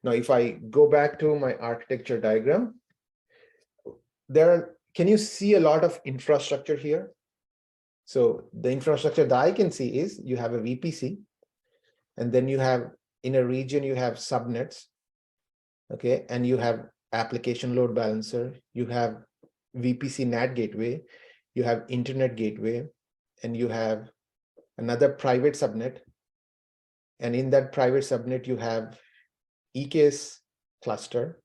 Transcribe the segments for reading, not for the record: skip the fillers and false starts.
Now, if I go back to my architecture diagram, can you see a lot of infrastructure here? So the infrastructure that I can see is you have a VPC, and then you have in a region, you have subnets, okay, and you have application load balancer, you have VPC NAT gateway, you have internet gateway, and you have another private subnet. And in that private subnet, you have EKS cluster,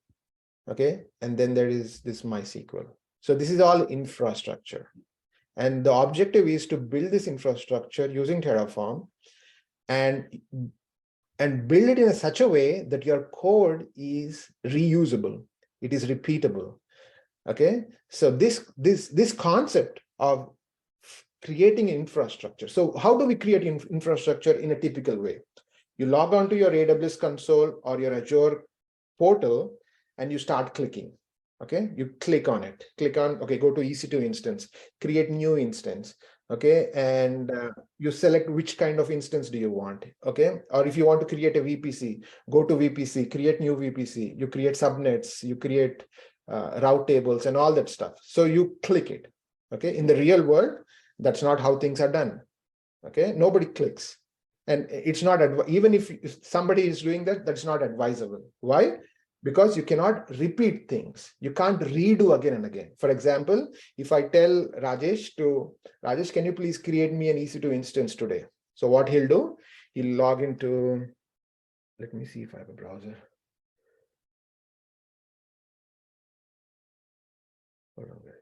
okay, and then there is this MySQL. So this is all infrastructure. And the objective is to build this infrastructure using Terraform and build it in such a way that your code is reusable, it is repeatable. Okay, so this concept of creating infrastructure. So how do we create infrastructure in a typical way? You log on to your AWS console or your Azure portal and you start clicking. Okay, you click on it, okay, go to EC2 instance, create new instance, okay, and you select which kind of instance do you want, okay, or if you want to create a VPC, go to VPC, create new VPC, you create subnets, you create route tables and all that stuff. So you click it, okay. In the real world, that's not how things are done, okay. Nobody clicks, and it's not, even if somebody is doing that, that's not advisable. Why? Because you cannot repeat things. You can't redo again and again. For example, if I tell Rajesh, can you please create me an EC2 instance today? So what he'll do, he'll log into, let me see if I have a browser. Hold on, guys.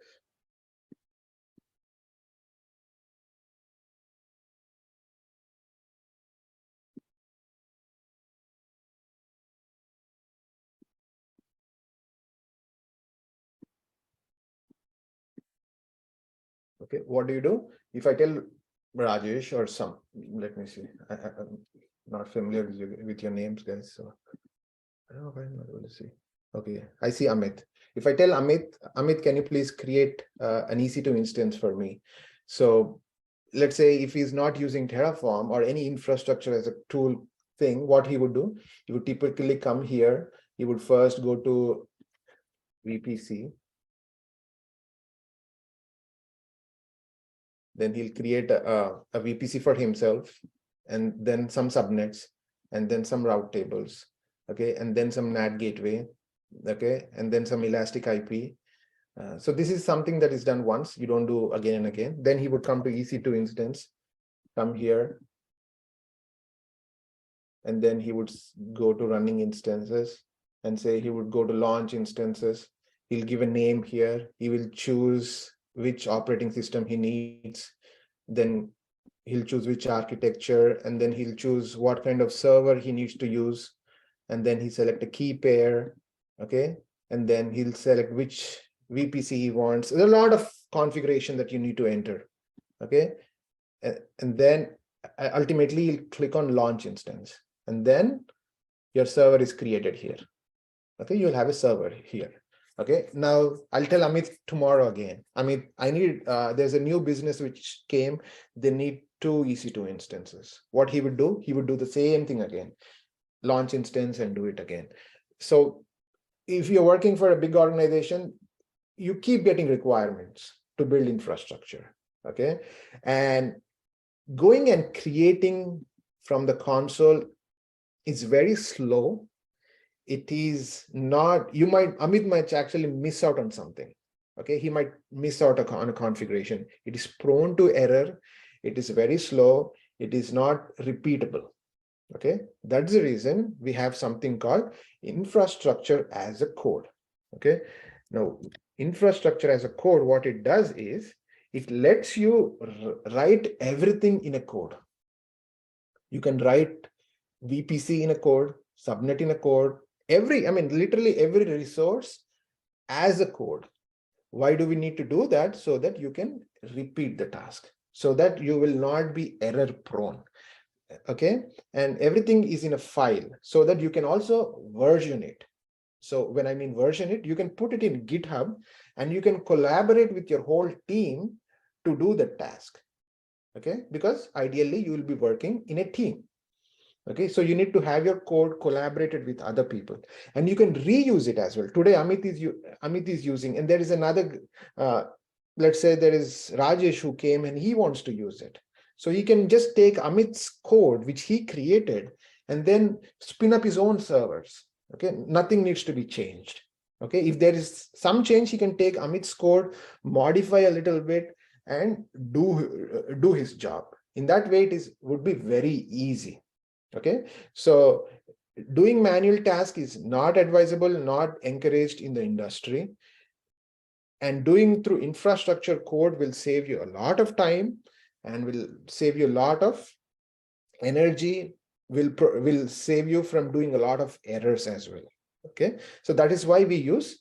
Okay, what do you do? If I tell Rajesh or let me see, I'm not familiar with your names, guys. So I don't know if I'm not able to see. Okay, I see Amit. If I tell Amit, can you please create an EC2 instance for me? So let's say if he's not using Terraform or any infrastructure as a tool thing, what he would do, he would typically come here. He would first go to VPC. Then he'll create a VPC for himself, and then some subnets, and then some route tables, okay, and then some NAT gateway, okay, and then some elastic IP. So this is something that is done once, you don't do again and again. Then he would come to EC2 instance, come here, and then he would go to running instances and say he would go to launch instances. He'll give a name here. He will choose which operating system he needs. Then he'll choose which architecture, and then he'll choose what kind of server he needs to use. And then he select a key pair, okay? And then he'll select which VPC he wants. There's a lot of configuration that you need to enter, okay? And then ultimately you'll click on launch instance, and then your server is created here, okay? You'll have a server here. Okay, now I'll tell Amit tomorrow again. Amit, I need, there's a new business which came, they need 2 EC2 instances. What he would do, he would do the same thing again, launch instance and do it again. So if you're working for a big organization, you keep getting requirements to build infrastructure, okay? And going and creating from the console is very slow. It is not, Amit might actually miss out on something, okay? He might miss out on a configuration. It is prone to error. It is very slow. It is not repeatable, okay? That's the reason we have something called infrastructure as a code, okay? Now, infrastructure as a code, what it does is, it lets you write everything in a code. You can write VPC in a code, subnet in a code, literally every resource as a code. Why do we need to do that? So that you can repeat the task, so that you will not be error prone, okay? And everything is in a file, so that you can also version it. So when I mean version it, you can put it in GitHub and you can collaborate with your whole team to do the task, okay? Because ideally you will be working in a team. Okay, so you need to have your code collaborated with other people, and you can reuse it as well. Today, Amit is using, and there is another, let's say there is Rajesh who came and he wants to use it. So he can just take Amit's code, which he created, and then spin up his own servers. Okay, nothing needs to be changed. Okay, if there is some change, he can take Amit's code, modify a little bit, and do his job. In that way, would be very easy. Okay, so doing manual task is not advisable, not encouraged in the industry. And doing through infrastructure code will save you a lot of time and will save you a lot of energy, will save you from doing a lot of errors as well. Okay, so that is why we use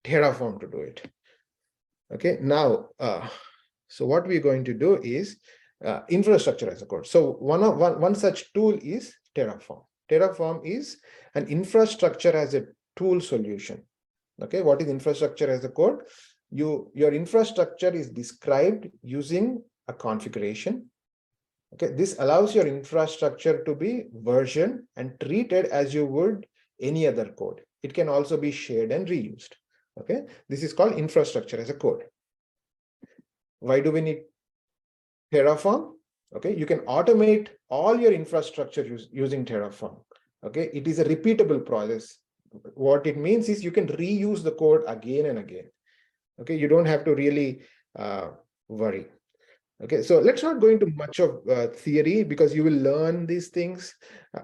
Terraform to do it. Okay, now, so what we're going to do is infrastructure as a code. So one such tool is Terraform. Terraform is an infrastructure as a tool solution. Okay, what is infrastructure as a code? Your infrastructure is described using a configuration. Okay, this allows your infrastructure to be versioned and treated as you would any other code. It can also be shared and reused. Okay, this is called infrastructure as a code. Why do we need Terraform? Okay, you can automate all your infrastructure using Terraform. Okay, it is a repeatable process. What it means is you can reuse the code again and again. Okay, you don't have to really worry. Okay, so let's not go into much of theory, because you will learn these things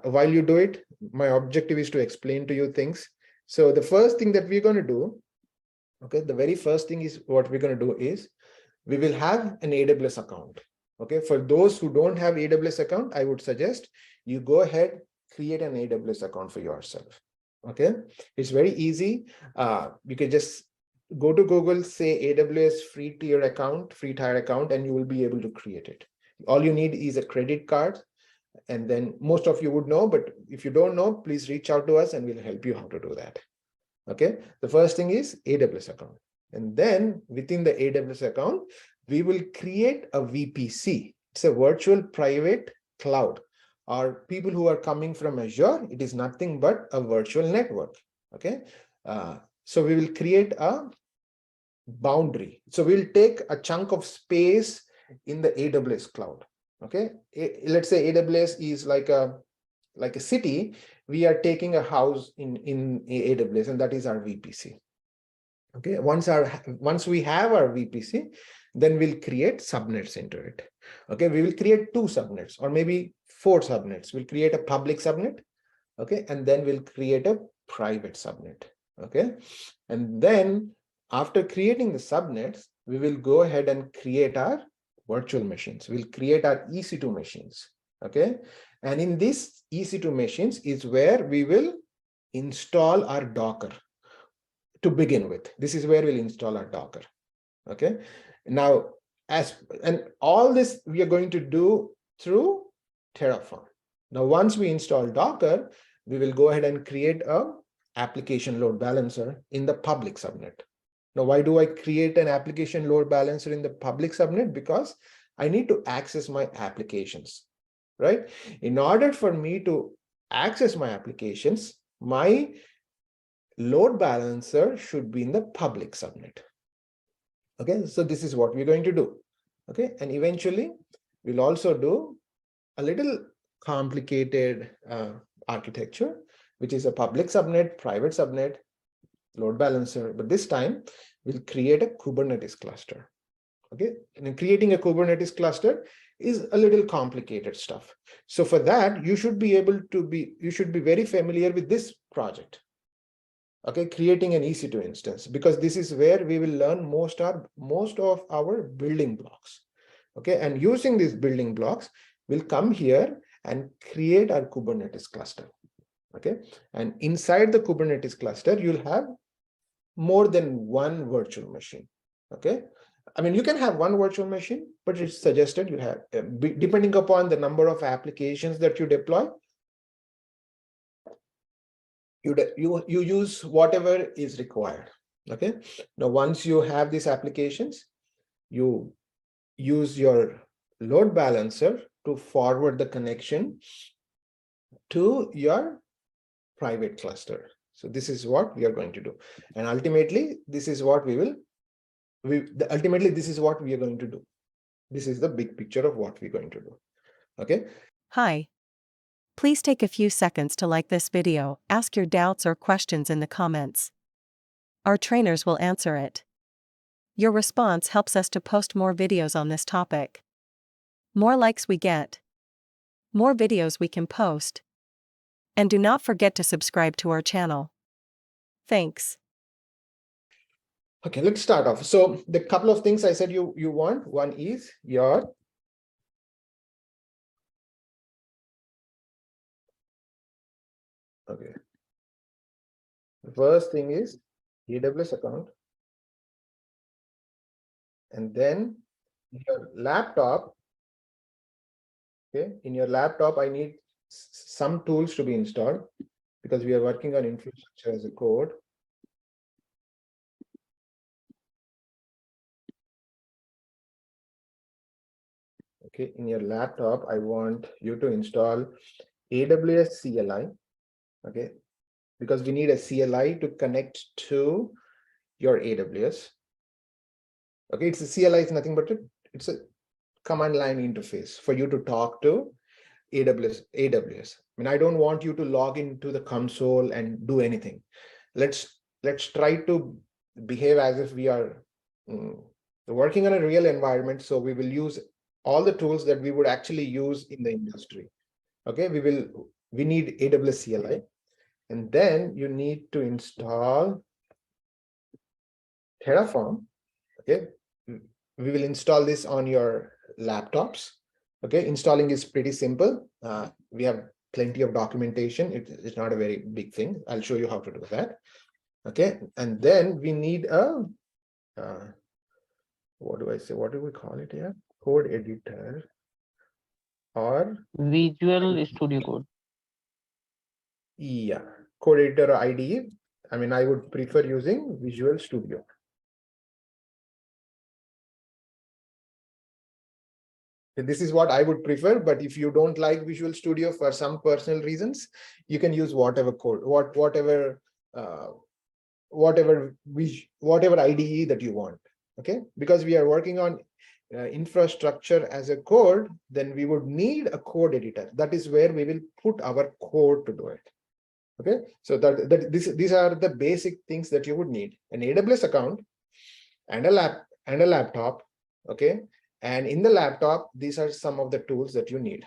while you do it. My objective is to explain to you things. So the first thing that we're going to do, okay, the very first thing is what we're going to do is we will have an AWS account. Okay, for those who don't have AWS account, I would suggest you go ahead, create an AWS account for yourself. Okay, it's very easy. You can just go to Google, say AWS free tier account, and you will be able to create it. All you need is a credit card, and then most of you would know, but if you don't know, please reach out to us and we'll help you how to do that. Okay, the first thing is AWS account. And then within the AWS account, we will create a VPC. It's a virtual private cloud. Or people who are coming from Azure, it is nothing but a virtual network. Okay, so we will create a boundary. So we'll take a chunk of space in the AWS cloud. Okay, let's say AWS is like a city. We are taking a house in AWS, and that is our VPC. Okay, once we have our VPC, then we'll create subnets into it. Okay, we will create 2 subnets or maybe 4 subnets. We'll create a public subnet. Okay, and then we'll create a private subnet. Okay, and then after creating the subnets, we will go ahead and create our virtual machines. We'll create our EC2 machines. Okay, and in these EC2 machines is where we will install our Docker. To begin with, this is where we'll install our Docker. Okay, now and all this we are going to do through Terraform. Now, once we install Docker, we will go ahead and create a application load balancer in the public subnet. Now, why do I create an application load balancer in the public subnet? Because I need to access my applications, right? In order for me to access my applications, my load balancer should be in the public subnet. Okay, so this is what we're going to do. Okay, and eventually we'll also do a little complicated architecture, which is a public subnet, private subnet, load balancer. But this time we'll create a Kubernetes cluster. Okay, and creating a Kubernetes cluster is a little complicated stuff. So for that, you should be very familiar with this project. Okay, creating an EC2 instance, because this is where we will learn most of our building blocks. Okay, and using these building blocks, we'll come here and create our Kubernetes cluster. Okay, and inside the Kubernetes cluster, you'll have more than one virtual machine. Okay, I mean, you can have one virtual machine, but it's suggested you have, depending upon the number of applications that you deploy, you use whatever is required. Okay, now once you have these applications, you use your load balancer to forward the connection to your private cluster. So this is what we are going to do. And ultimately, this is what ultimately, this is what we are going to do. This is the big picture of what we're going to do. Okay. Hi. Please take a few seconds to like this video, ask your doubts or questions in the comments. Our trainers will answer it. Your response helps us to post more videos on this topic. More likes we get, more videos we can post. And do not forget to subscribe to our channel. Thanks. Okay, let's start off. So the couple of things I said you want, one is your okay. The first thing is AWS account. And then your laptop. Okay, in your laptop, I need some tools to be installed because we are working on infrastructure as a code. Okay, in your laptop, I want you to install AWS CLI. Okay, because we need a CLI to connect to your AWS. Okay, it's a CLI is nothing but it's a command line interface for you to talk to AWS. I mean, I don't want you to log into the console and do anything. Let's try to behave as if we are working on a real environment. So we will use all the tools that we would actually use in the industry. Okay, we need AWS CLI, and then you need to install Terraform. Okay, we will install this on your laptops. Okay, installing is pretty simple. We have plenty of documentation. It's not a very big thing. I'll show you how to do that. Okay, and then we need a what do I say? What do we call it here? Code editor or Visual Studio Code. Yeah, code editor or IDE. I mean, I would prefer using Visual Studio. This is what I would prefer, but if you don't like Visual Studio for some personal reasons, you can use whatever code, whatever IDE that you want. Okay, because we are working on infrastructure as a code, then we would need a code editor. That is where we will put our code to do it. Okay, so these are the basic things that you would need: an AWS account and a laptop. Okay, and in the laptop, these are some of the tools that you need.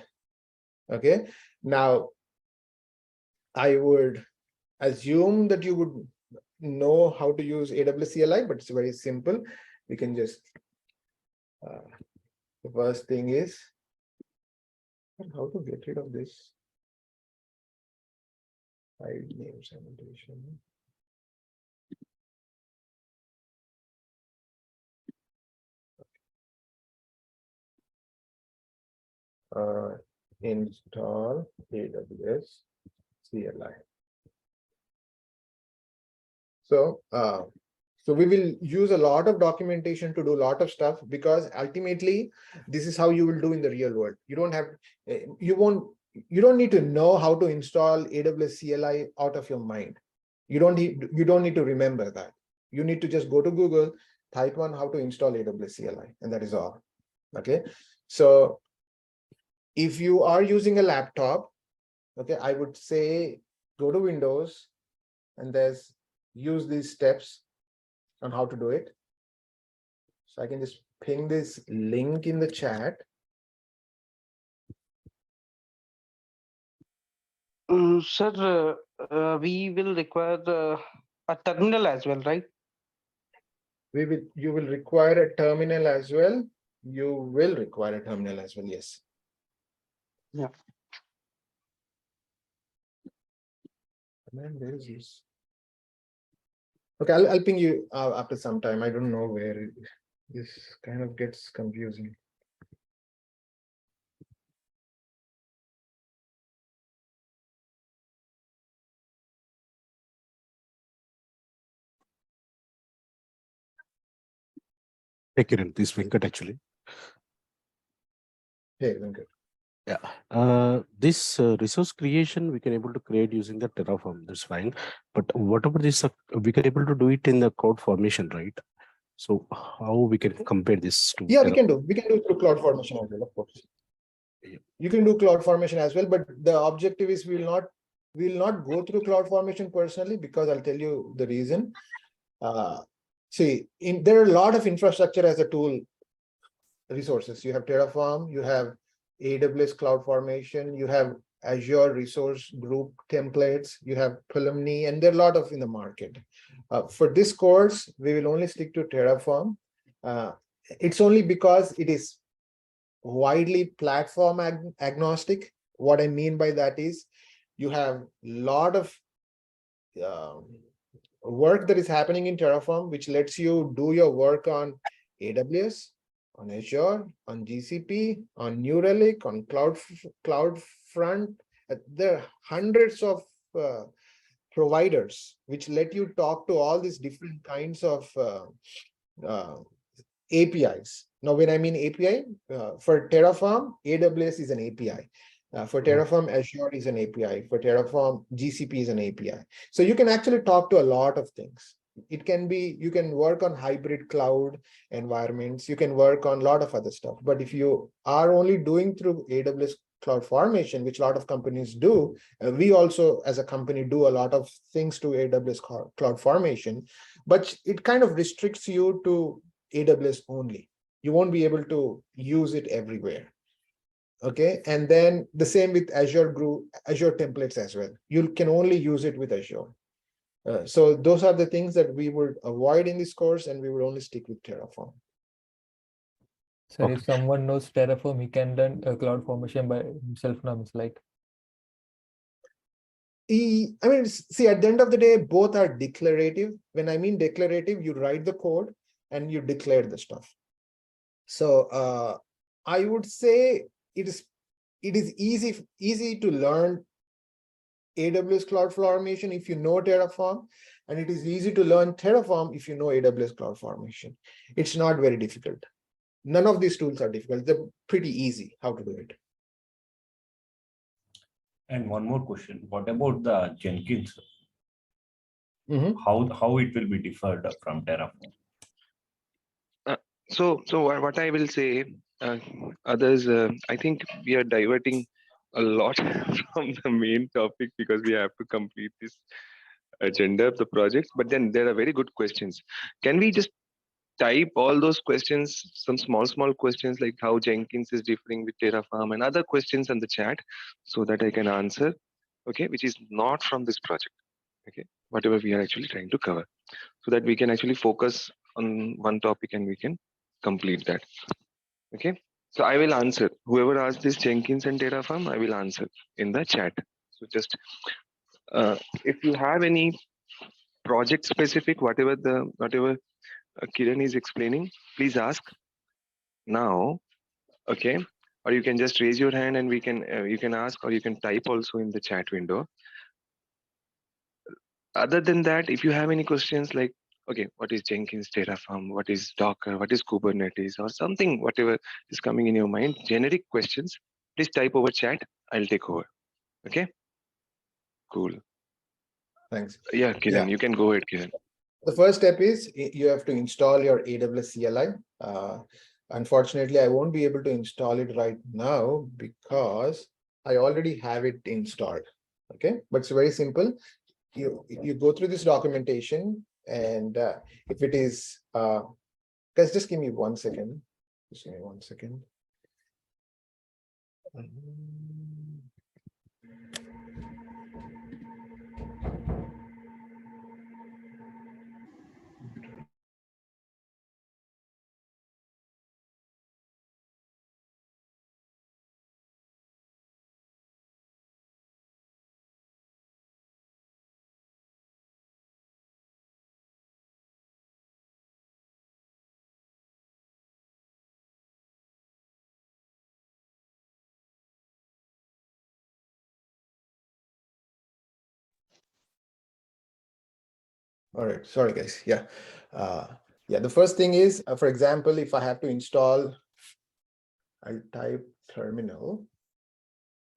Okay, now I would assume that you would know how to use AWS CLI, but it's very simple. We can just the first thing is how to get rid of this file name segmentation. Install AWS CLI. So we will use a lot of documentation to do a lot of stuff, because ultimately this is how you will do in the real world. You don't need to know how to install AWS CLI out of your mind. You don't need to remember that. You need to just go to Google, type on how to install AWS CLI, and that is all. Okay, so if you are using a laptop, okay, I would say go to Windows and use these steps on how to do it. So I can just ping this link in the chat. Sir, we will require a terminal as well, right? You will require a terminal as well. You will require a terminal as well, yes. Yeah. Man, where is this? Okay, I'll ping you after some time. I don't know where this kind of gets confusing. Hey, Kiran, this is Venkat actually. Hey, Venkat. Yeah, this resource creation we can able to create using the Terraform. That's fine. But what about this? We can able to do it in the cloud formation, right? So how we can compare this to? Yeah, we can do through cloud formation as well, of course. Yeah. You can do cloud formation as well, but the objective is we will not go through cloud formation personally, because I'll tell you the reason. See, there are a lot of infrastructure as a tool resources. You have Terraform, you have AWS Cloud Formation, you have Azure Resource Group templates, you have Pulumni, and there are a lot of in the market. For this course, we will only stick to Terraform. It's only because it is widely platform agnostic. What I mean by that is you have a lot of work that is happening in Terraform, which lets you do your work on AWS, on Azure, on GCP, on New Relic, on CloudFront. There are hundreds of providers which let you talk to all these different kinds of APIs. Now, when I mean API, for Terraform, AWS is an API. For Terraform, Azure is an API. For Terraform, GCP is an API. So you can actually talk to a lot of things. It can be, you can work on hybrid cloud environments. You can work on a lot of other stuff. But if you are only doing through AWS Cloud Formation, which a lot of companies do, we also as a company do a lot of things to AWS Cloud Formation, but it kind of restricts you to AWS only. You won't be able to use it everywhere. Okay, and then the same with Azure Group, Azure templates as well. You can only use it with Azure. So those are the things that we would avoid in this course, and we will only stick with Terraform. So if someone knows Terraform, he can learn a cloud formation by himself now. It's like, I mean, see, at the end of the day, both are declarative. When I mean declarative, you write the code and you declare the stuff. So I would say it is easy to learn AWS Cloud Formation if you know Terraform, and it is easy to learn Terraform if you know AWS Cloud Formation. It's not very difficult. None of these tools are difficult. They're pretty easy how to do it. And one more question: what about the Jenkins? Mm-hmm. How it will be differed from Terraform? So what I will say, others, I think we are diverting a lot from the main topic because we have to complete this agenda of the projects. But then there are very good questions. Can we just type all those questions, some small questions like how Jenkins is differing with Terraform and other questions in the chat so that I can answer, okay, which is not from this project, okay, whatever we are actually trying to cover, so that we can actually focus on one topic and we can complete that. Okay, so I will answer whoever asked this Jenkins and Terraform. I will answer in the chat. So just if you have any project specific, whatever Kiran is explaining, please ask now. Okay, or you can just raise your hand and we can you can ask, or you can type also in the chat window. Other than that, if you have any questions like, okay, what is Jenkins, Terraform, what is Docker, what is Kubernetes, or something, whatever is coming in your mind, generic questions, please type over chat. I'll take over. Okay, cool. Thanks. Yeah, Kiran, you can go ahead, Kiran. The first step is you have to install your AWS CLI. Unfortunately, I won't be able to install it right now because I already have it installed. Okay, but it's very simple. You go through this documentation, and if it is, guys, just give me 1 second. Just give me 1 second. All right, sorry guys. Yeah, the first thing is, for example, if I have to install, I'll type terminal.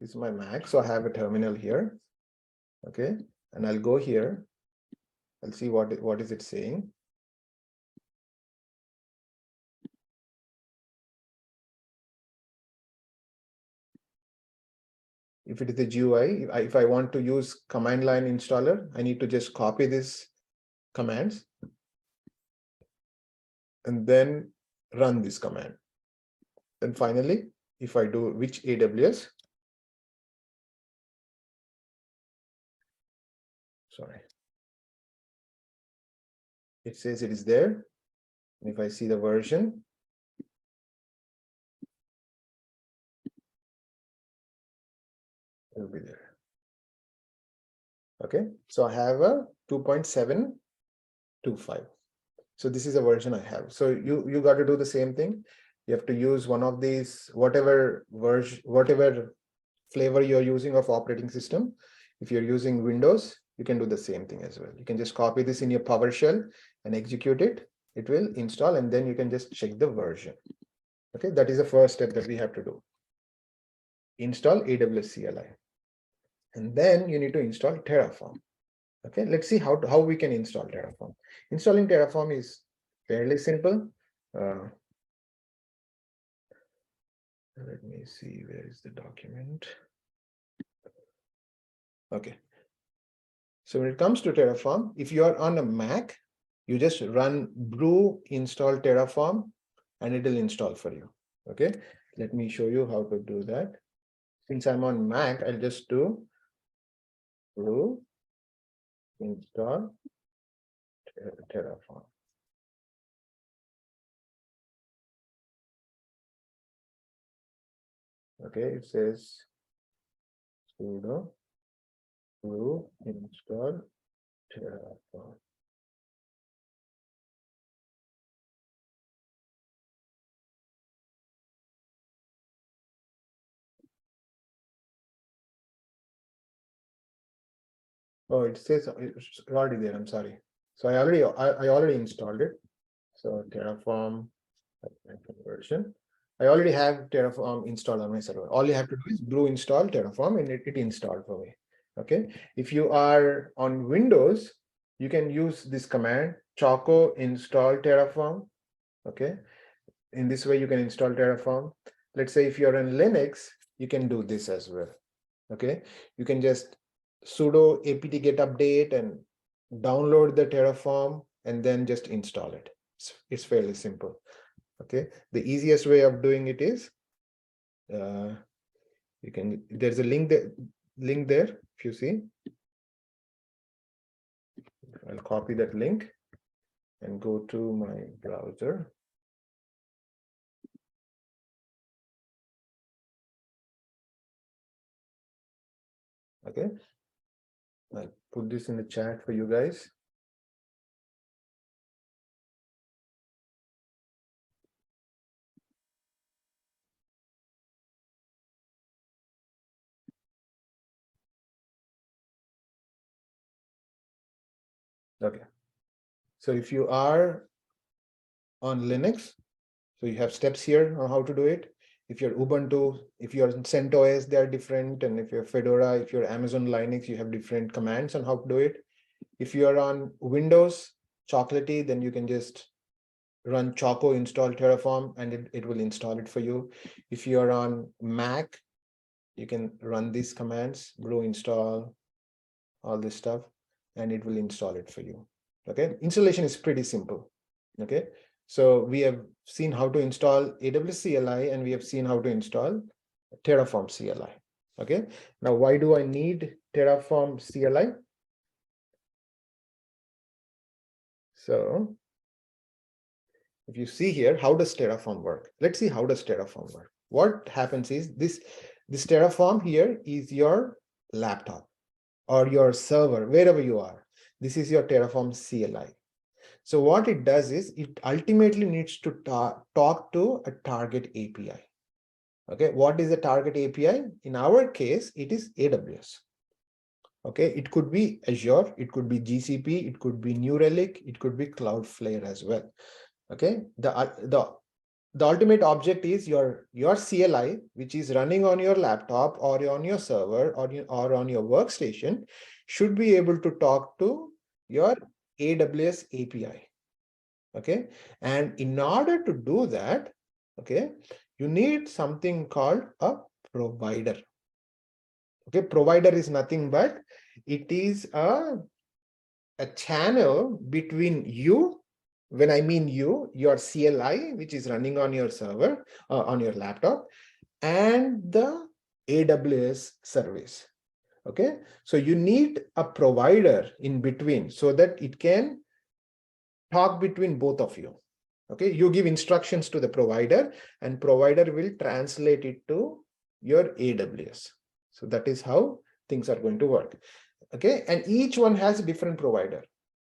This is my Mac. So I have a terminal here. Okay. And I'll go here. I'll see what is it saying. If it is the GUI, if I want to use command line installer, I need to just copy this commands and then run this command. And finally, if I do which AWS, sorry, it says it is there. And if I see the version, it will be there. Okay, so I have a 2.725. So this is a version I have. So you got to do the same thing. You have to use one of these, whatever version, whatever flavor you're using of operating system. If you're using Windows, you can do the same thing as well. You can just copy this in your PowerShell and execute it. It will install, and then you can just check the version. Okay, that is the first step that we have to do. Install AWS CLI. And then you need to install Terraform. Okay, let's see how we can install Terraform. Installing Terraform is fairly simple. Let me see, where is the document? Okay. So when it comes to Terraform, if you are on a Mac, you just run brew install Terraform and it will install for you. Okay, let me show you how to do that. Since I'm on Mac, I'll just do brew install Terraform. Okay, it says sudo brew install Terraform. Oh, it says it's already there. I'm sorry. So I already installed it. So Terraform conversion. I already have Terraform installed on my server. All you have to do is brew install Terraform, and it installed for me. Okay. If you are on Windows, you can use this command choco install Terraform. Okay. In this way, you can install Terraform. Let's say if you're on Linux, you can do this as well. Okay. You can just sudo apt get update and download the Terraform and then just install it. It's fairly simple. Okay, the easiest way of doing it is there's a link there if you see. I'll copy that link and go to my browser. Okay, I'll put this in the chat for you guys. Okay, so if you are on Linux, so you have steps here on how to do it. If you're Ubuntu, if you're CentOS, they are different. And if you're Fedora, if you're Amazon Linux, you have different commands on how to do it. If you're on Windows, chocolatey, then you can just run choco install Terraform and it will install it for you. If you're on Mac, you can run these commands, brew install, all this stuff, and it will install it for you. Okay, installation is pretty simple. Okay, so we have seen how to install AWS CLI and we have seen how to install Terraform CLI. Okay, now why do I need Terraform CLI? So if you see here, how does Terraform work? Let's see how does Terraform work. What happens is this Terraform here is your laptop or your server, wherever you are. This is your Terraform CLI. So what it does is it ultimately needs to talk to a target API. Okay, what is a target API? In our case, it is AWS. Okay, it could be Azure, it could be GCP, it could be New Relic, it could be Cloudflare as well. Okay, the the ultimate object is your CLI, which is running on your laptop or on your server or on your workstation, should be able to talk to your AWS API. Okay, and in order to do that, okay, you need something called a provider. Okay, provider is nothing but it is a channel between you, when I mean you, your CLI, which is running on your server, on your laptop, and the AWS service. Okay, so you need a provider in between so that it can talk between both of you. Okay, you give instructions to the provider and provider will translate it to your AWS. So that is how things are going to work. Okay, and each one has a different provider.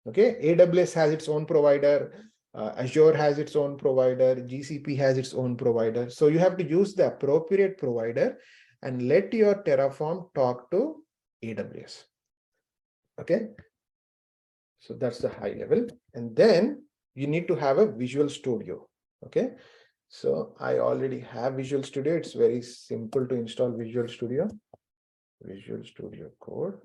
Okay, AWS has its own provider, Azure has its own provider, GCP has its own provider. So you have to use the appropriate provider and let your Terraform talk to AWS. Okay, so that's the high level. And then you need to have a Visual Studio. Okay, so I already have Visual Studio. It's very simple to install Visual Studio. Visual Studio Code.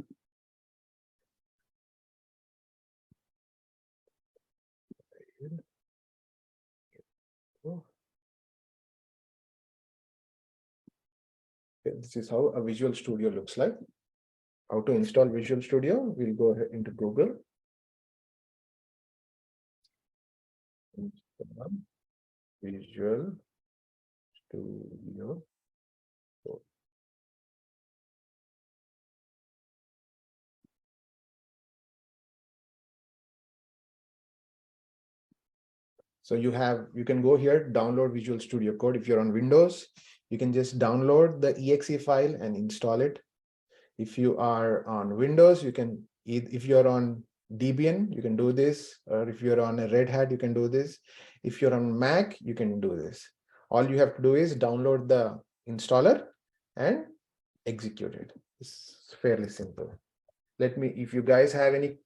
Okay, this is how a Visual Studio looks like. How to install Visual Studio? We'll go ahead into Google. Visual Studio Code. So you can go here, download Visual Studio Code. If you're on Windows, you can just download the exe file and install it. If you are on Windows, you can, if you're on Debian, you can do this, or if you're on a Red Hat, you can do this. If you're on Mac, you can do this. All you have to do is download the installer and execute it. It's fairly simple. If you guys have any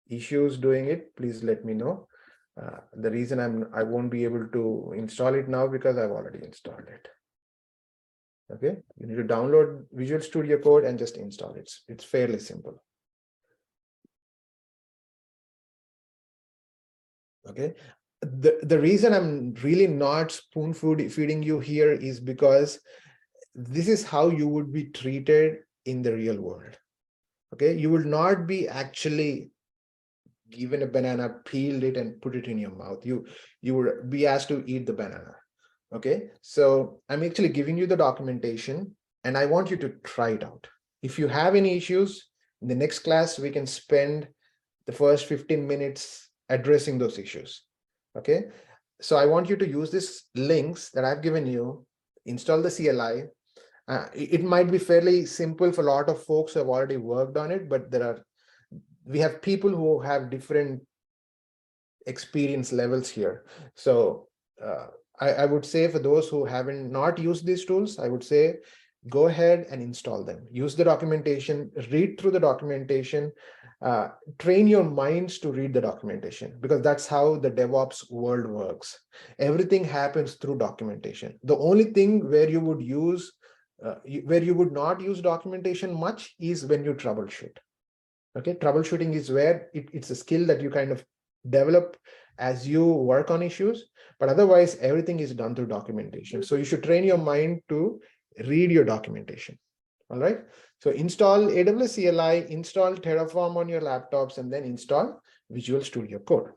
issues doing it, please let me know. The reason I won't be able to install it now because I've already installed it. Okay, you need to download Visual Studio Code and just install it. It's fairly simple. Okay, the reason I'm really not spoon feeding you here is because this is how you would be treated in the real world. Okay, you will not be actually given a banana, peeled it and put it in your mouth. You would be asked to eat the banana. Okay, so I'm actually giving you the documentation and I want you to try it out. If you have any issues, in the next class, we can spend the first 15 minutes addressing those issues. Okay, so I want you to use these links that I've given you, install the CLI. It might be fairly simple for a lot of folks who have already worked on it, but we have people who have different experience levels here. So I would say for those who haven't not used these tools, I would say go ahead and install them. Use the documentation, read through the documentation, train your minds to read the documentation, because that's how the DevOps world works. Everything happens through documentation. The only thing where you would use, where you would not use documentation much is when you troubleshoot. Okay, troubleshooting is where it's a skill that you kind of develop as you work on issues, but otherwise everything is done through documentation. So you should train your mind to read your documentation. All right, so install AWS CLI, install Terraform on your laptops, and then install Visual Studio Code.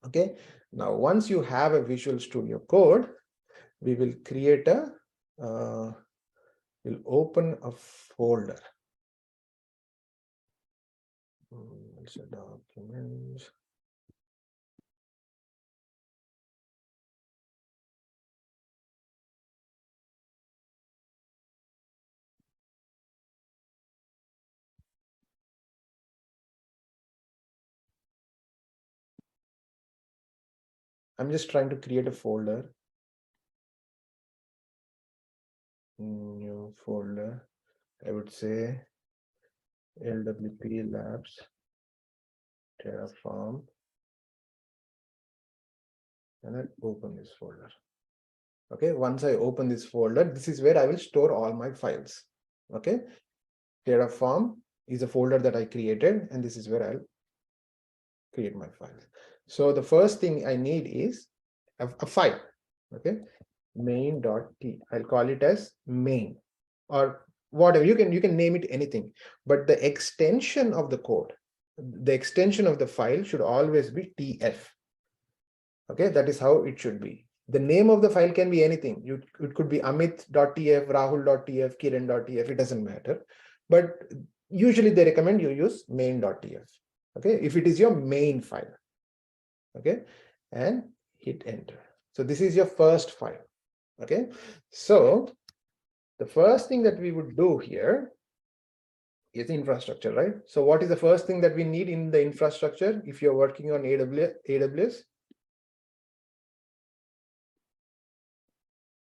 Okay, now once you have a Visual Studio Code, we will create we'll open a folder. It's a document. I'm just trying to create a folder. New folder. I would say LWPLABS Terraform, and then open this folder. Okay, once I open this folder, this is where I will store all my files. Okay, Terraform is a folder that I created, and this is where I'll create my files. So the first thing I need is a file. Okay, main.t. I'll call it as main or whatever. You can name it anything, but the extension of the code, the extension of the file should always be tf. Okay, that is how it should be. The name of the file can be anything. It could be amit.tf, rahul.tf, kiran.tf, it doesn't matter. But usually they recommend you use main.tf. Okay, if it is your main file. Okay, and hit enter. So this is your first file. Okay, so the first thing that we would do here is infrastructure, right? So what is the first thing that we need in the infrastructure if you're working on AWS?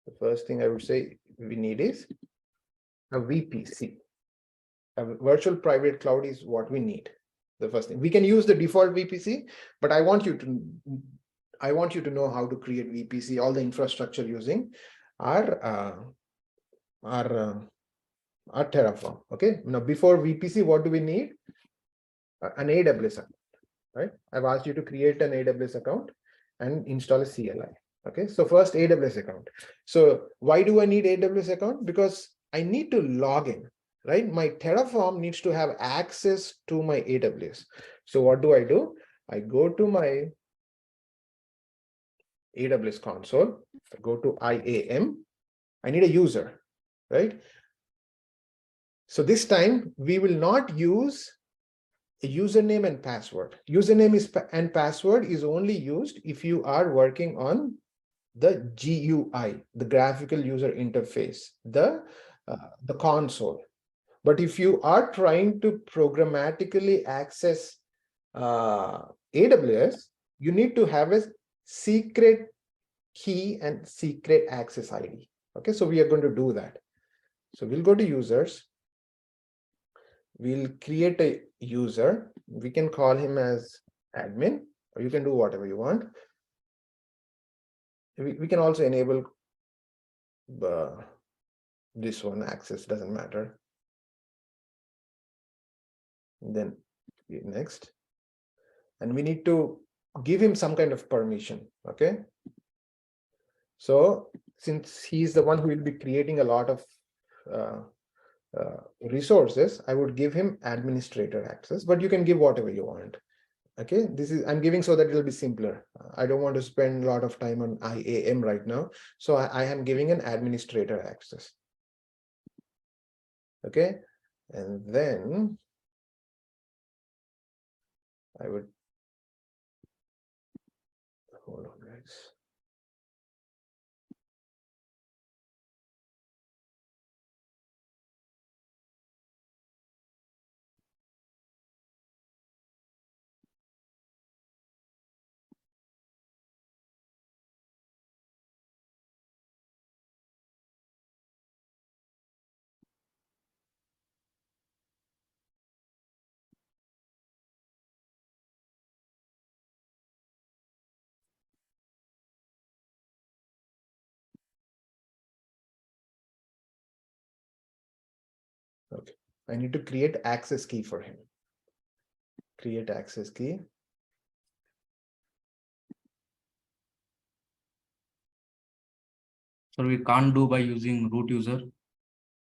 The first thing I would say we need is a VPC. A virtual private cloud is what we need. The first thing. We can use the default VPC, but I want you to know how to create VPC, all the infrastructure using our Terraform. Okay. Now before VPC, what do we need? An AWS account, right? I've asked you to create an AWS account and install a CLI. Okay, so first AWS account. So why do I need AWS account? Because I need to log in, right? My Terraform needs to have access to my AWS. So what do? I go to my AWS console, I go to IAM, I need a user, right? So this time we will not use a username and password. Username and password is only used if you are working on the GUI, the graphical user interface, the console. But if you are trying to programmatically access AWS, you need to have a secret key and secret access ID. Okay, so we are going to do that. So we'll go to users. We'll create a user. We can call him as admin, or you can do whatever you want. We can also enable this one, access, doesn't matter. Then next. And we need to give him some kind of permission. Okay. So since he's the one who will be creating a lot of resources, I would give him administrator access, but you can give whatever you want. Okay, this is I'm giving so that it'll be simpler. I don't want to spend a lot of time on IAM right now, so I am giving an administrator access. Okay, and then I would hold on, guys. Okay, I need to create access key for him. Create access key. So we can't do by using root user.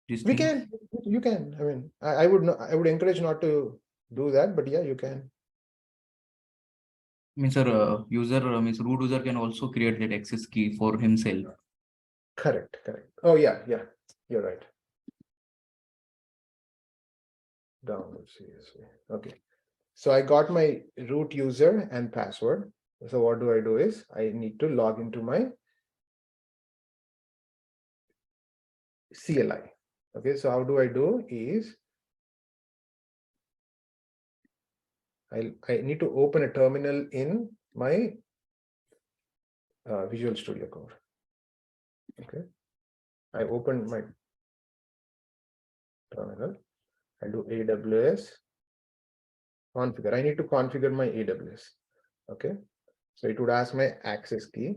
We can, you can. I mean, I would encourage not to do that, but yeah, you can. Means user means root user can also create that access key for himself. Correct. Oh yeah, you're right. Download CSV. Okay. So I got my root user and password. So what do is I need to log into my CLI. Okay, so how do is I need to open a terminal in my Visual Studio Code. Okay, I open my terminal. I do AWS configure. I need to configure my AWS. Okay, so it would ask my access key.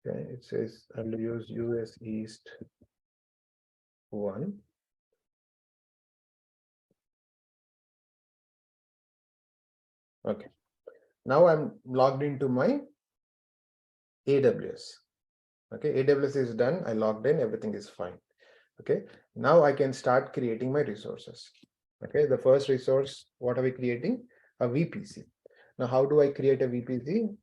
Okay, it says I will use US East 1. Okay, now I'm logged into my AWS. Okay, AWS is done. I logged in, everything is fine. Okay, now I can start creating my resources. Okay, the first resource, what are we creating? A VPC. Now, how do I create a VPC?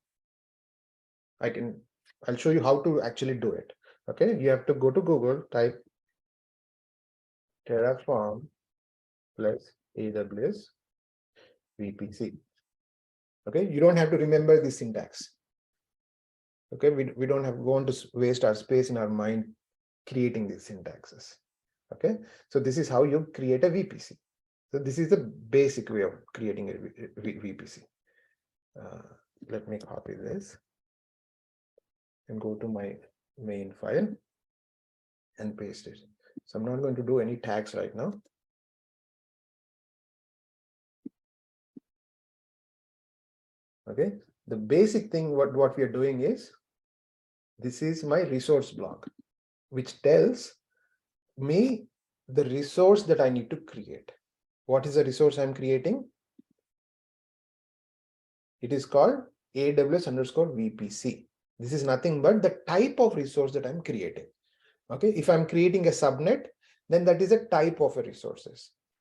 I'll show you how to actually do it. Okay, you have to go to Google, type Terraform plus AWS VPC. Okay, you don't have to remember the syntax. Okay, we don't have going to waste our space in our mind creating these syntaxes. Okay, so this is how you create a VPC. So this is the basic way of creating a VPC. Let me copy this and go to my main file and paste it. So I'm not going to do any tags right now. Okay, the basic thing what we are doing is, this is my resource block, which tells me the resource that I need to create. What is the resource I'm creating? It is called AWS_VPC. This is nothing but the type of resource that I'm creating. Okay, if I'm creating a subnet, then that is a type of a resource.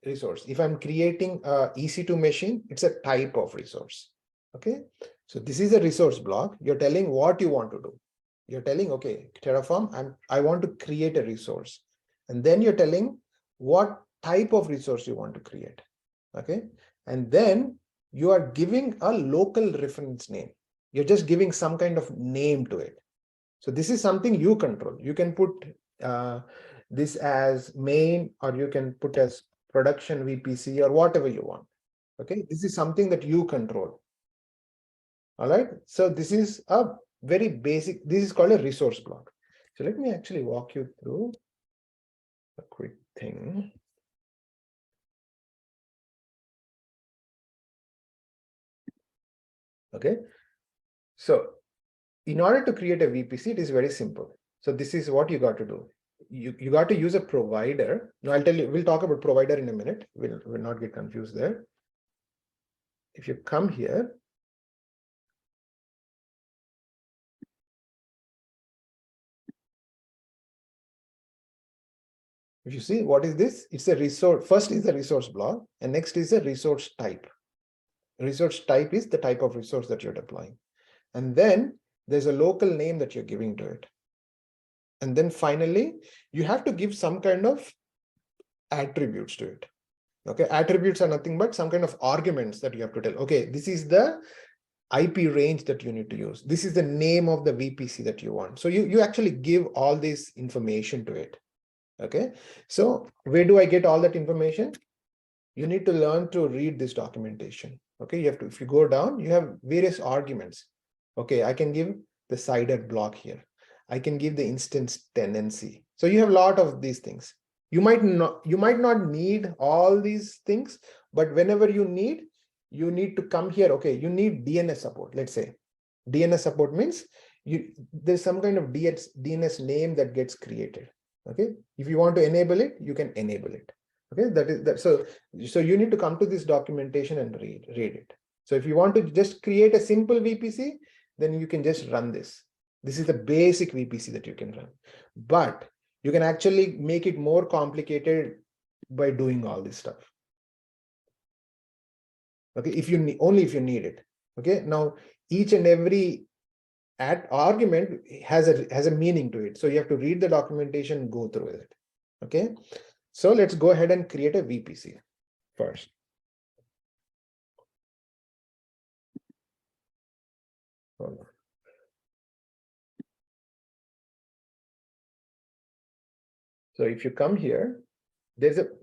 If I'm creating a EC2 machine, it's a type of resource. Okay, so this is a resource block. You're telling what you want to do. You're telling, okay, Terraform, I want to create a resource. And then you're telling what type of resource you want to create. Okay, and then you are giving a local reference name. You're just giving some kind of name to it. So this is something you control. You can put this as main, or you can put as production VPC, or whatever you want. Okay, this is something that you control. All right, so this is a very basic, this is called a resource block. So let me actually walk you through a quick thing. Okay, so in order to create a VPC, it is very simple. So this is what you got to do. You got to use a provider. Now I'll tell you, we'll talk about provider in a minute. We'll not get confused there. If you come here, if you see, what is this? It's a resource. First is the resource block, and next is a resource type. Resource type is the type of resource that you're deploying. And then there's a local name that you're giving to it. And then finally, you have to give some kind of attributes to it. Okay, attributes are nothing but some kind of arguments that you have to tell. Okay, this is the IP range that you need to use. This is the name of the VPC that you want. So you actually give all this information to it. Okay, so where do I get all that information? You need to learn to read this documentation. Okay, you have to, if you go down, you have various arguments. Okay, I can give the CIDR block here. I can give the instance tenancy. So you have a lot of these things. You might not need all these things, but whenever you need to come here. Okay, you need DNS support. Let's say DNS support means there's some kind of DNS name that gets created. Okay, if you want to enable it, you can enable it. Okay, that is that. So you need to come to this documentation and read it. So if you want to just create a simple VPC, then you can just run this. This is the basic VPC that you can run, but you can actually make it more complicated by doing all this stuff. Okay, if you need, only if you need it. Okay, now each and every argument has a meaning to it. So you have to read the documentation and go through it. Okay, so let's go ahead and create a VPC first. Hold on. So if you come here,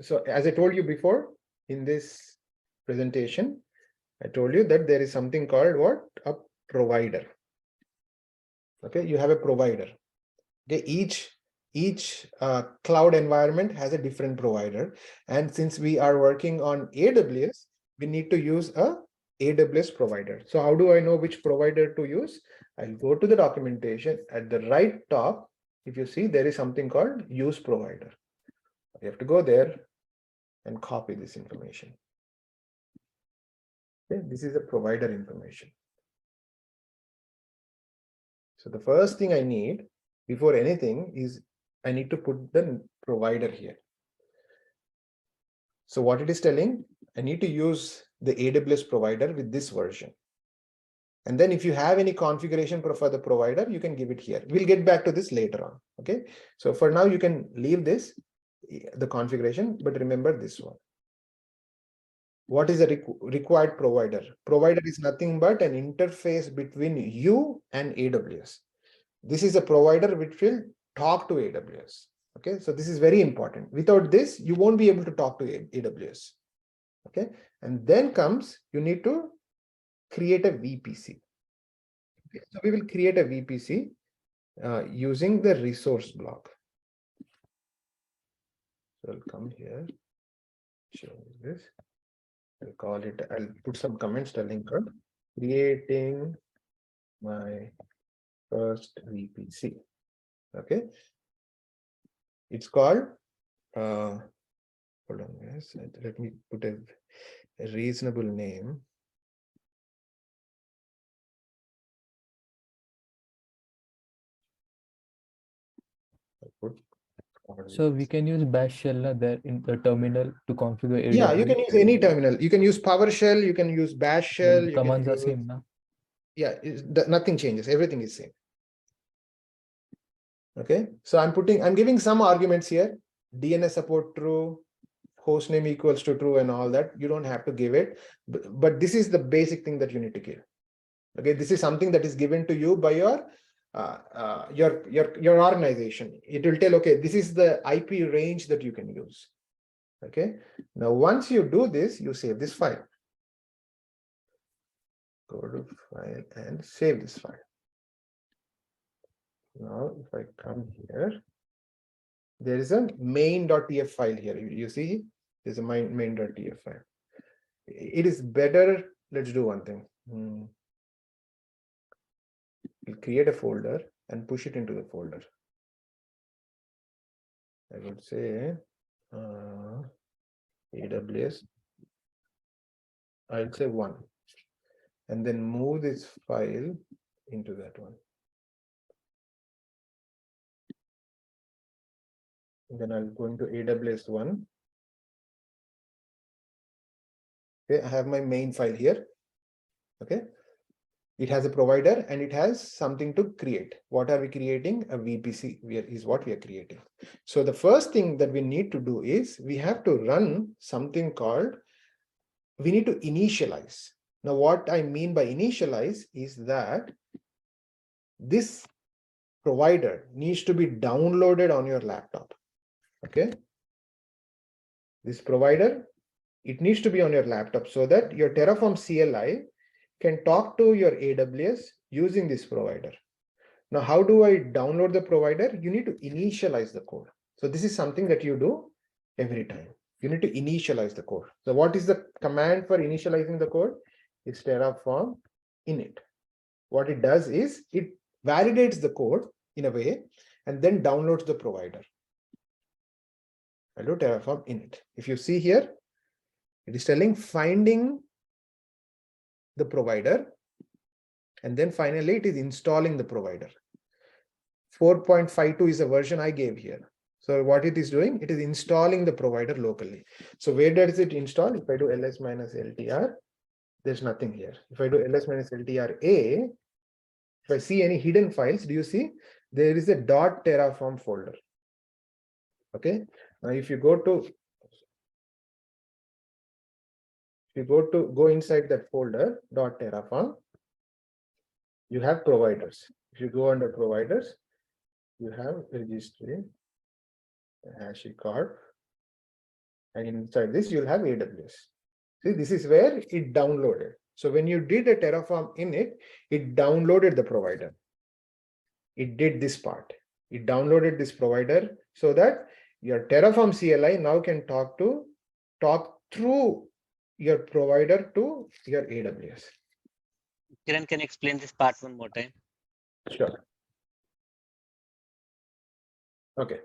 so as I told you before in this presentation, I told you that there is something called what? A provider. Okay, you have a provider. Okay, each cloud environment has a different provider, and since we are working on AWS, we need to use a AWS provider. So how do I know which provider to use? I'll go to the documentation. At the right top, if you see, there is something called use provider. You have to go there and copy this information. Okay, this is the provider information. So the first thing I need before anything is I need to put the provider here. So what it is telling, I need to use the AWS provider with this version. And then if you have any configuration for the provider, you can give it here. We'll get back to this later on. Okay. So for now, you can leave this, the configuration, but remember this one. What is a required provider? Provider is nothing but an interface between you and AWS. This is a provider which will talk to AWS. Okay, so this is very important. Without this, you won't be able to talk to AWS. Okay, and then comes, you need to create a VPC. Okay, so we will create a VPC using the resource block. So I'll come here, show this. I'll call it, I'll put some comments telling code, creating my first VPC. Okay. It's called, hold on, yes, let me put a reasonable name. So we can use bash shell there in the terminal to configure AWS. Yeah, you can use any terminal. You can use PowerShell, you can use bash shell. The commands are same now. Yeah, nothing changes. Everything is same. Okay, so I'm giving some arguments here. DNS support true, hostname equals to true, and all that. You don't have to give it, but this is the basic thing that you need to give. Okay, this is something that is given to you by your organization. It will tell, okay, this is the IP range that you can use. Okay, now once you do this, you save this file. Go to file and save this file. Now, if I come here, there is a main.tf file here. You see, there's a main.tf file. It is better. Let's do one thing. We'll create a folder and push it into the folder. I would say AWS. I'll say 1, and then move this file into that one. And then I'll go into AWS 1. Okay, I have my main file here. Okay, it has a provider and it has something to create. What are we creating? A VPC is what we are creating. So the first thing that we need to do is we have to run something called, we need to initialize. Now, what I mean by initialize is that this provider needs to be downloaded on your laptop. Okay, this provider, it needs to be on your laptop so that your Terraform CLI can talk to your AWS using this provider. Now, how do I download the provider? You need to initialize the code. So this is something that you do every time. You need to initialize the code. So what is the command for initializing the code? It's Terraform init. What it does is it validates the code in a way and then downloads the provider. I'll do Terraform init. If you see here, it is telling finding the provider, and then finally it is installing the provider. 4.52 is a version I gave here. So what it is doing, it is installing the provider locally. So where does it install? If I do ls-ltr, there's nothing here. If I do ls-ltr-a, if I see any hidden files, do you see there is a .terraform folder? Okay. Now, if you go inside that folder .terraform, you have providers. If you go under providers, you have registry, HashiCorp, and inside this you'll have AWS. See, this is where it downloaded. So when you did a Terraform init, it downloaded the provider. It did this part. It downloaded this provider so that your Terraform CLI now can talk through your provider to your AWS. Kiran, can you explain this part one more time? Sure. Okay.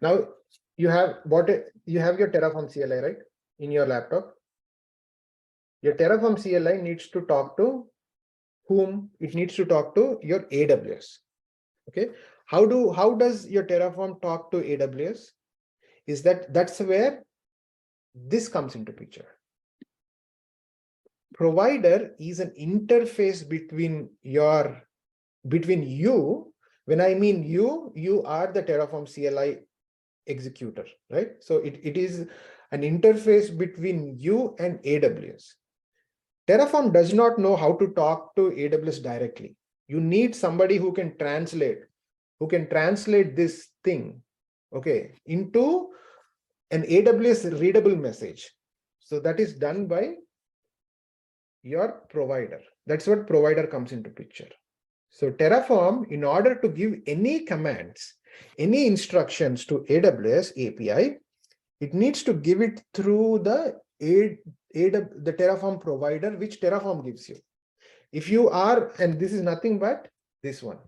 Now you have your Terraform CLI, right, in your laptop. Your Terraform CLI needs to talk to whom? It needs to talk to your AWS. Okay. How does your Terraform talk to AWS? That's where this comes into picture. Provider is an interface between you. When I mean you are the Terraform CLI executor, right? So it is an interface between you and AWS. Terraform does not know how to talk to AWS directly. You need somebody who can translate this thing, okay, into an AWS readable message. So that is done by your provider. That's what provider comes into picture. So Terraform, in order to give any commands, any instructions to AWS API, it needs to give it through the Terraform provider, which Terraform gives you. If you are, and this is nothing but this one.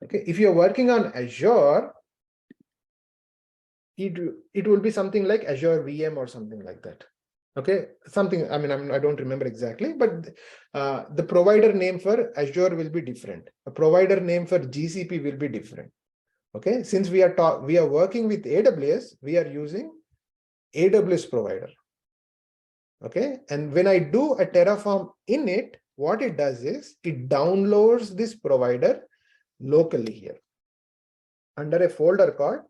Okay, if you're working on Azure, it will be something like Azure VM or something like that. Okay, something, I mean, I don't remember exactly, but the provider name for Azure will be different. A provider name for GCP will be different. Okay, since we are working with AWS, we are using AWS provider. Okay, and when I do a Terraform init, what it does is it downloads this provider locally here under a folder called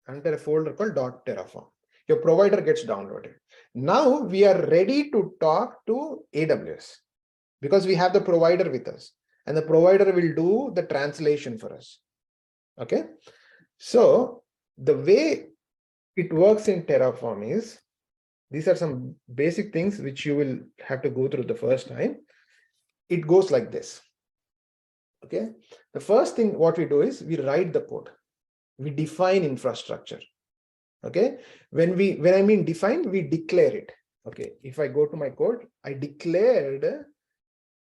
.terraform. Your provider gets downloaded. Now we are ready to talk to AWS because we have the provider with us, and the provider will do the translation for us. Okay, so the way it works in Terraform is, these are some basic things which you will have to go through the first time. It goes like this. Okay, the first thing what we do is we write the code. We define infrastructure. Okay, when I mean define, we declare it. Okay, if I go to my code, I declared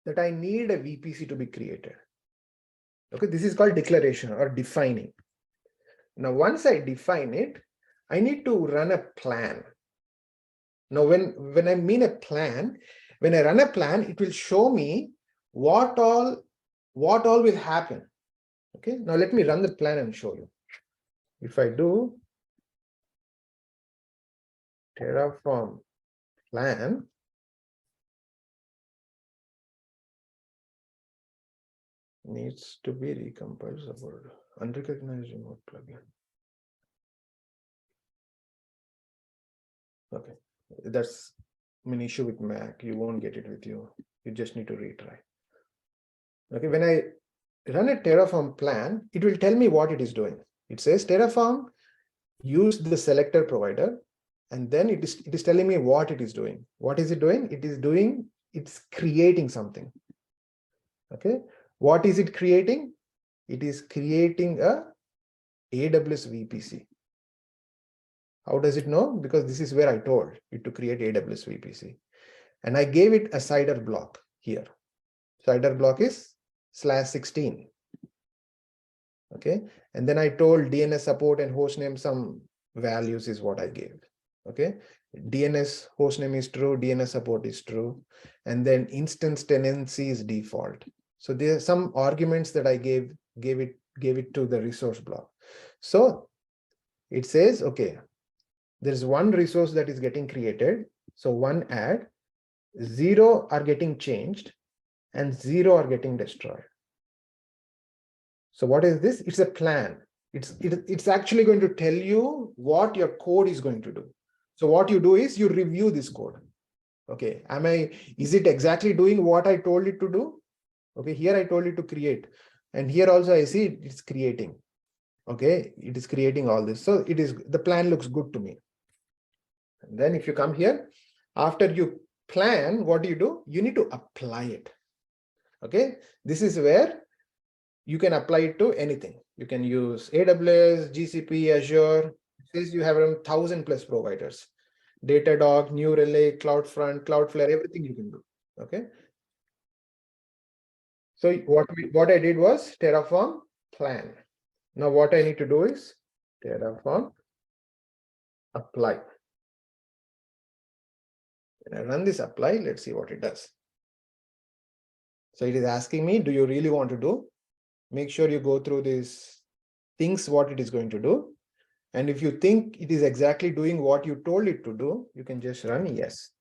that I need a VPC to be created. Okay, this is called declaration or defining. Now, once I define it, I need to run a plan. Now, when I mean a plan, when I run a plan, it will show me what all will happen. Okay, now let me run the plan and show you. If I do Terraform plan, needs to be recompiled support unrecognized remote plugin. Okay, that's an issue with Mac. You won't get it with you. You just need to retry. Okay, when I run a Terraform plan, it will tell me what it is doing. It says Terraform use the selector provider, and then it is telling me what it is doing. What is it doing? It's creating something. Okay, what is it creating? It is creating a AWS VPC. How does it know? Because this is where I told it to create AWS VPC. And I gave it a CIDR block here. CIDR block is /16. Okay, and then I told DNS support and hostname some values is what I gave. Okay, DNS hostname is true, DNS support is true, and then instance tenancy is default. So there are some arguments that I gave it to the resource block. So it says, okay, there's one resource that is getting created. So one add, 0 are getting changed, and 0 are getting destroyed. So what is this? It's a plan. It's actually going to tell you what your code is going to do. So what you do is you review this code. Okay, is it exactly doing what I told it to do? Okay, here I told it to create, and here also I see it's creating. Okay, it is creating all this. So the plan looks good to me. And then if you come here, after you plan, what do? You need to apply it. Okay, this is where you can apply it to anything. You can use AWS, GCP, Azure, says you have around 1,000+ providers. Datadog, New Relay, CloudFront, Cloudflare, everything you can do. Okay. So what I did was Terraform plan. Now what I need to do is Terraform apply. When I run this apply, let's see what it does. So it is asking me, do you really want to do? Make sure you go through these things, what it is going to do. And if you think it is exactly doing what you told it to do, you can just run yes.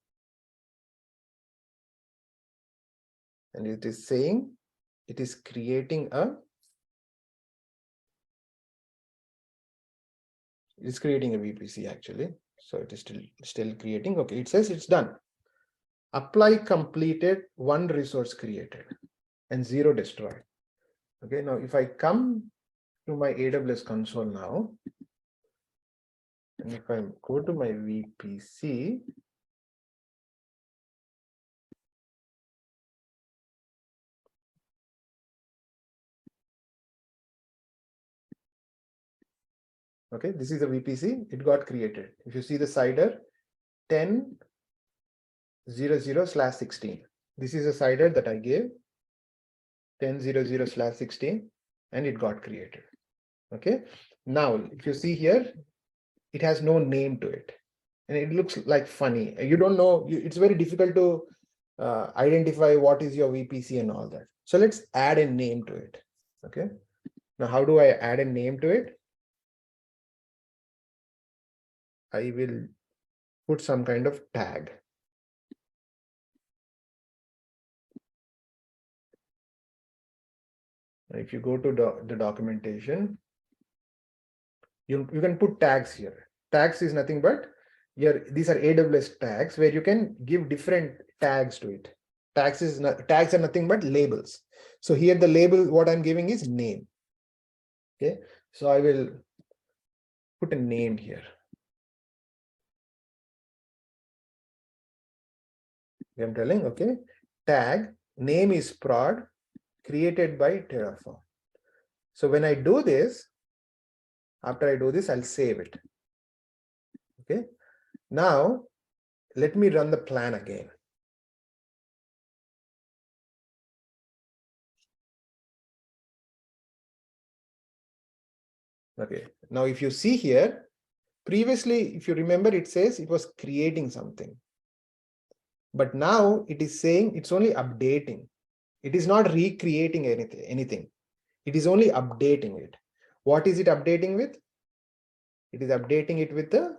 And it is saying it is creating a VPC actually. So it is still creating. Okay, it says it's done. Apply completed, 1 resource created and 0 destroyed. Okay, now if I come to my AWS console now, and if I go to my VPC, okay, this is a VPC, it got created. If you see the CIDR 10.00/16, this is a CIDR that I gave 10.00/16, and it got created. Okay, now if you see here, it has no name to it, and it looks like funny. You don't know, it's very difficult to identify what is your VPC and all that. So let's add a name to it. Okay, now how do I add a name to it? I will put some kind of tag. If you go to the documentation, you can put tags here. Tags is nothing but these are AWS tags where you can give different tags to it. Tags are nothing but labels. So here the label, what I'm giving is name. Okay, so I will put a name here. I'm telling, okay, tag name is prod created by Terraform. So when I do this, after I do this, I'll save it. Okay, now let me run the plan again. Okay, now if you see here, previously, if you remember, it says it was creating something. But now it is saying it's only updating. It is not recreating anything. It is only updating it. What is it updating with? It is updating it with the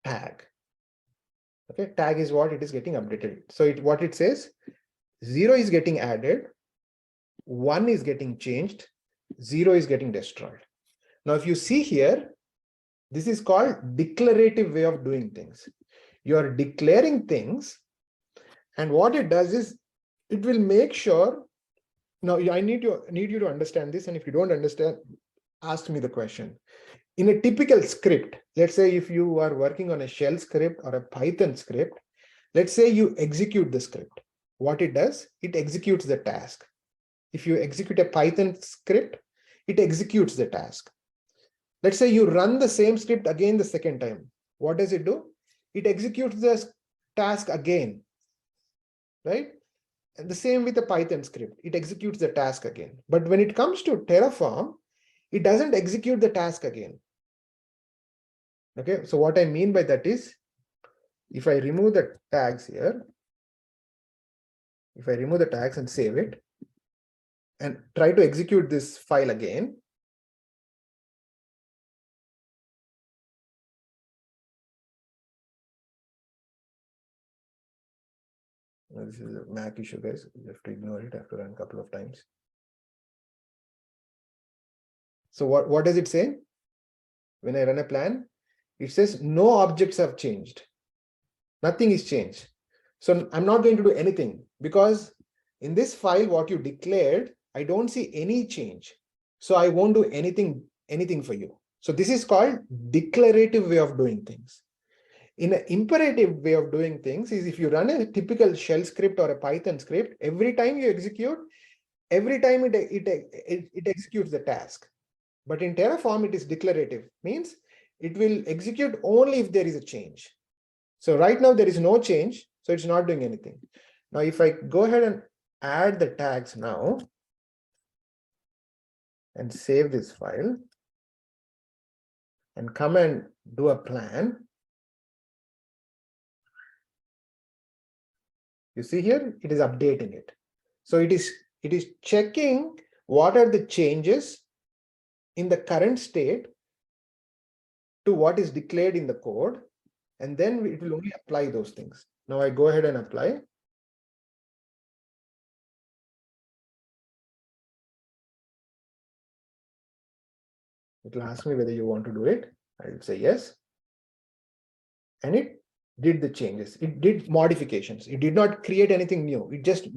tag. Okay, tag is what it is getting updated. So what it says, 0 is getting added, 1 is getting changed, 0 is getting destroyed. Now, if you see here, this is called declarative way of doing things. You are declaring things, and what it does is it will make sure. Now, I need you to understand this, and if you don't understand, ask me the question. In a typical script, let's say if you are working on a shell script or a Python script, let's say you execute the script. What it does, it executes the task. If you execute a Python script, it executes the task. Let's say you run the same script again the second time. What does it do? It executes the task again, right? And the same with the Python script, it executes the task again. But when it comes to Terraform, it doesn't execute the task again. Okay, so what I mean by that is, if I remove the tags here, if I remove the tags and save it, and try to execute this file again, this is a Mac issue, guys. You have to ignore it after run a couple of times. So what does it say? When I run a plan, it says no objects have changed. Nothing is changed. So I'm not going to do anything, because in this file, what you declared, I don't see any change. So I won't do anything for you. So this is called declarative way of doing things. In an imperative way of doing things is, if you run a typical shell script or a Python script, every time you execute, every time it executes the task. But in Terraform, it is declarative, means it will execute only if there is a change. So right now there is no change, so it's not doing anything. Now, if I go ahead and add the tags now and save this file and come and do a plan, you see here, it is updating it. So it is checking what are the changes in the current state to what is declared in the code, and then it will only apply those things. Now I go ahead and apply. It will ask me whether you want to do it. I will say yes. And it did the changes. It did modifications. It did not create anything new. It just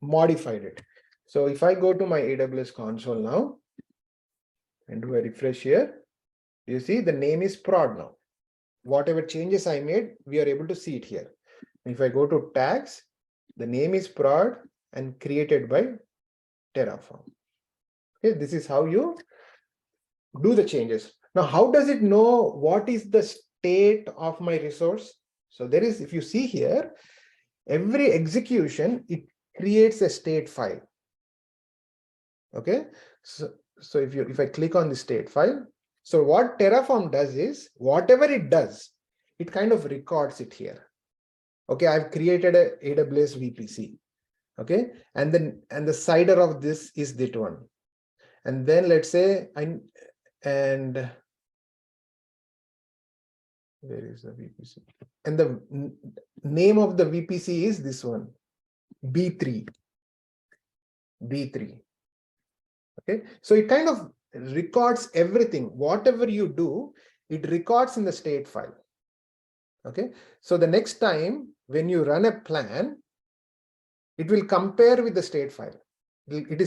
modified it. So if I go to my AWS console now and do a refresh here, you see the name is prod now. Whatever changes I made, we are able to see it here. If I go to tags, the name is prod and created by Terraform. Okay, this is how you do the changes. Now, how does it know what is the state of my resource? So there is, if you see here, every execution, it creates a state file. Okay, so if I click on the state file, so what Terraform does is, whatever it does, it kind of records it here. Okay, I've created a AWS VPC. Okay, and the CIDR of this is that one. And then let's say where is the VPC? And the name of the VPC is this one, B3. Okay, so it kind of records everything. Whatever you do, it records in the state file. Okay, so the next time when you run a plan, it will compare with the state file. It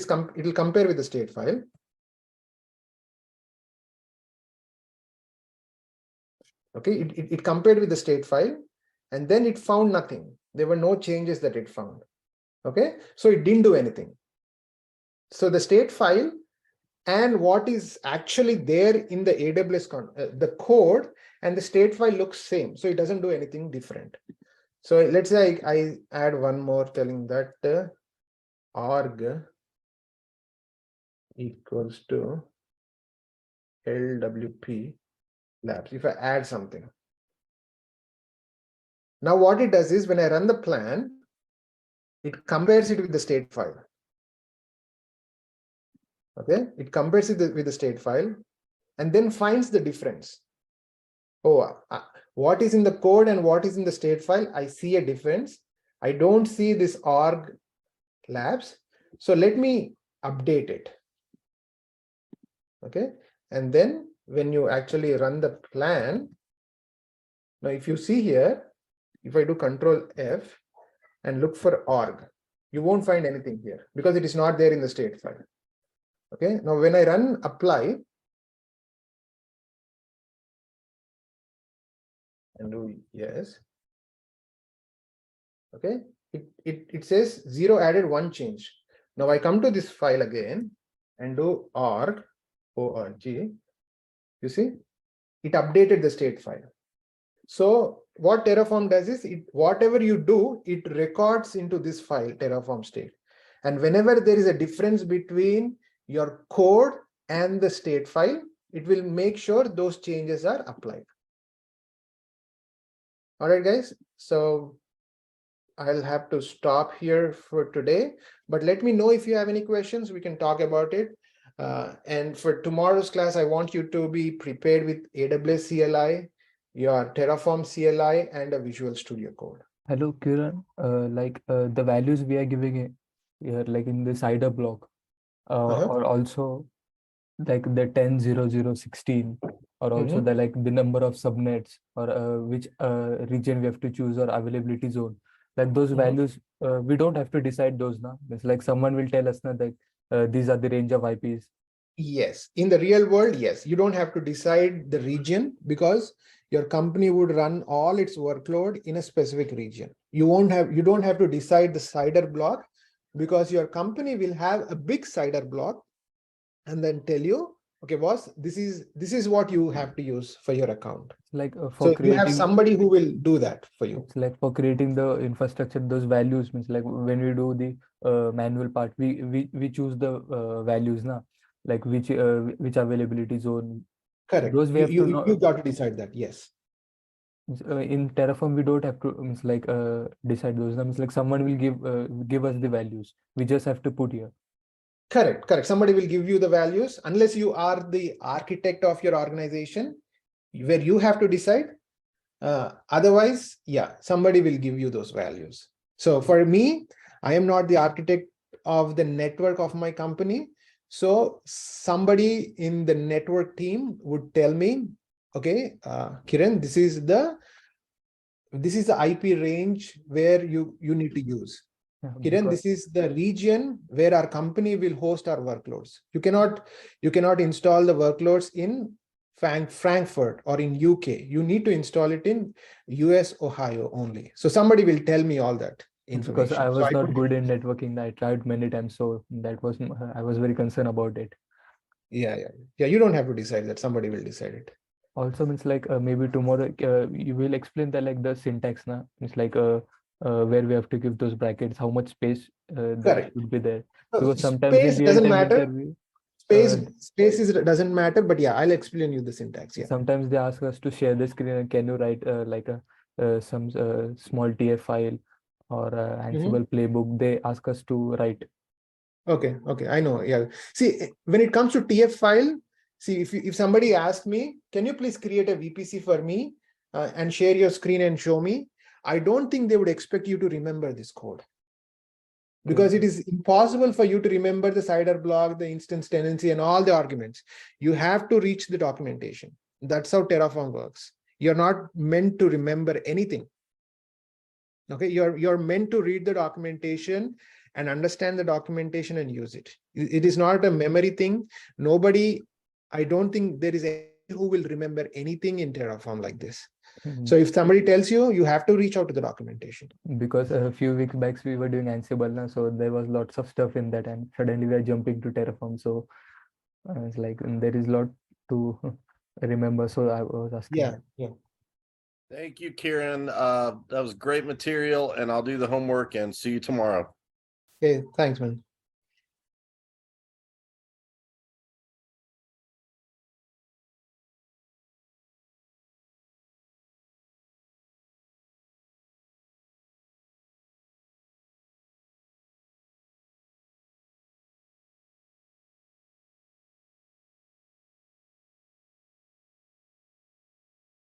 will compare with the state file. Okay, it compared with the state file, and then it found nothing. There were no changes that it found. Okay, so it didn't do anything. So the state file and what is actually there in the AWS the code and the state file looks same, so it doesn't do anything different. So let's say I add one more telling that org equals to LWPLABS. If I add something, now what it does is when I run the plan, it compares it with the state file. Okay, it compares it with the state file and then finds the difference. Oh, what is in the code and what is in the state file? I see a difference. I don't see this org labs. So let me update it. Okay, and then when you actually run the plan, now if you see here, if I do Control F and look for org, you won't find anything here because it is not there in the state file. Okay, now when I run apply and do yes, okay, it says 0 added, 1 changed. Now I come to this file again and do org, you see, it updated the state file. So what Terraform does is, whatever you do, it records into this file, Terraform state. And whenever there is a difference between your code and the state file, it will make sure those changes are applied. All right, guys. So I'll have to stop here for today, but let me know if you have any questions. We can talk about it. And for tomorrow's class, I want you to be prepared with AWS CLI, your Terraform CLI, and a Visual Studio Code. Hello, Kiran. The values we are giving here, like in the CIDR block, or also like the 10.0.0.16, or also the the number of subnets, or which region we have to choose, or availability zone. Like those values, we don't have to decide those now. It's like someone will tell us now that these are the range of IPs. Yes, in the real world, yes, you don't have to decide the region because your company would run all its workload in a specific region. You don't have to decide the CIDR block because your company will have a big CIDR block and then tell you Okay, boss, this is what you have to use for your account. Like for So you creating, have somebody who will do that for you. it's like for creating the infrastructure, those values means like when we do the manual part, we choose the values now, like which availability zone. Correct. Those we have to You know. got to decide that. Yes. In Terraform, we don't have to means like decide those. Means like someone will give us the values. We just have to put here. Correct. Somebody will give you the values unless you are the architect of your organization where you have to decide. Otherwise, yeah, somebody will give you those values. So for me, I am not the architect of the network of my company. So somebody in the network team would tell me, okay, Kiran, this is the IP range where you need to use. Kiran, this is the region where our company will host our workloads. You cannot install the workloads in Frankfurt or in UK. You need to install it in US, Ohio only. So somebody will tell me all that information. Because I was not good in networking. I tried many times, so that was I was very concerned about it. Yeah. You don't have to decide that. Somebody will decide it. Also means like maybe tomorrow you will explain the like the syntax now. It's like where we have to give those brackets, how much space there should be there. Because sometimes space in doesn't real-time matter. interview, Space doesn't matter, but yeah, I'll explain you the syntax. Yeah. Sometimes they ask us to share the screen and can you write like some small TF file or Ansible playbook. They ask us to write. Okay, I know. Yeah. See, when it comes to TF file, see, if somebody asks me, can you please create a VPC for me and share your screen and show me? I don't think they would expect you to remember this code. Because it is impossible for you to remember the CIDR block, the instance tenancy, and all the arguments. You have to reach the documentation. That's how Terraform works. You're not meant to remember anything. Okay, you're meant to read the documentation and understand the documentation and use it. It is not a memory thing. I don't think there is anyone who will remember anything in Terraform like this. So if somebody tells you, you have to reach out to the documentation. Because a few weeks back we were doing Ansible now, so there was lots of stuff in that, and suddenly we are jumping to Terraform. So it's like there is a lot to remember. So I was asking. Yeah. Thank you, Kiran. That was great material, and I'll do the homework and see you tomorrow. Okay, thanks, man.